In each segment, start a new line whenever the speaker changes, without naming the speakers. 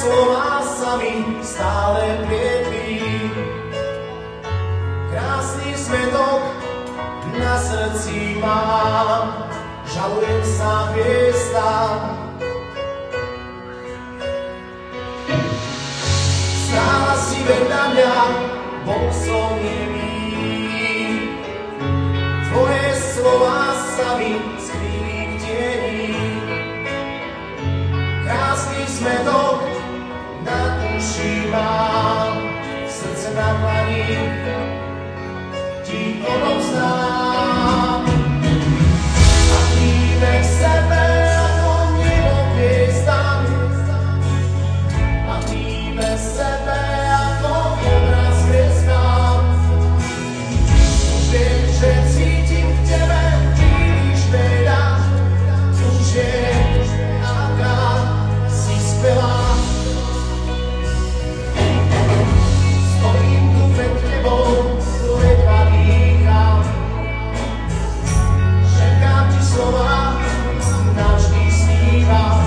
slová sa mi stále prietví. Krásny smetok na srdci mám, žalujem sa hviezdám. Stála si vedľa mňa, bol som nemý. Tvoje slová sa mi skrýli v tieni. Krásny smetok na uši mám, srdce na dlani ti odovzdám. Patríme k sebe ako nebo hviezdám. Patríme sebe ako obraz hviezdám. Už viem, že cítim v tebe príliš veľa. Už viem, aká si skvelá. Stojím tu pred tebou, ledva dýcham. Šepkám ti slova, navždy snívam.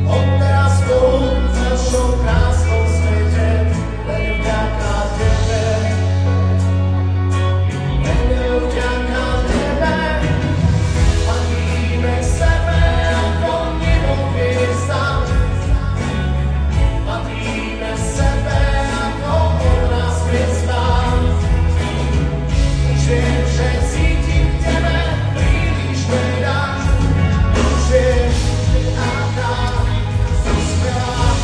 Odteraz spolu v našom krásnom svete, len vďaka tebe. Len vďaka tebe. Patríme k sebe ako nebo hviezdám. Patríme sebe ako obraz hviezdám. Už viem, že cítim v tebe príliš veľa. Už viem, aká si skvelá.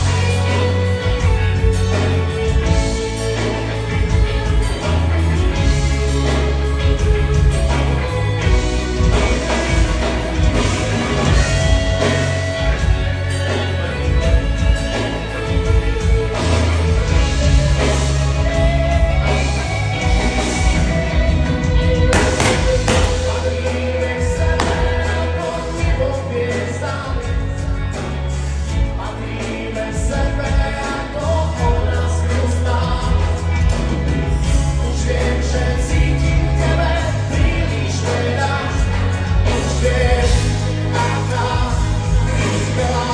Patríme k sebe ako nebo hviezdám. Patríme sebe ako obraz hviezdám. Už viem, že cítim v tebe príliš veľa. Už viem, aká si skvelá.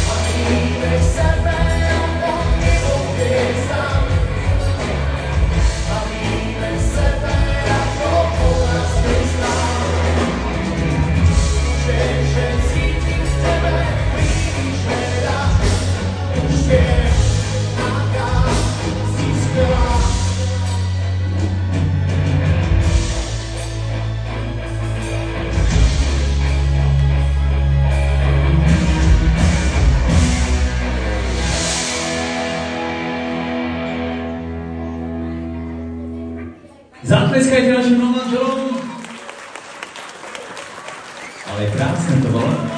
Patríme k sebe ako nebo hviezdám. Patríme sebe ako obraz hviezdám. Už viem, že cítim v tebe príliš veľa. Už viem, aká si skvelá.
Zatleskajte našim nováčom. Ale krásne to bolo.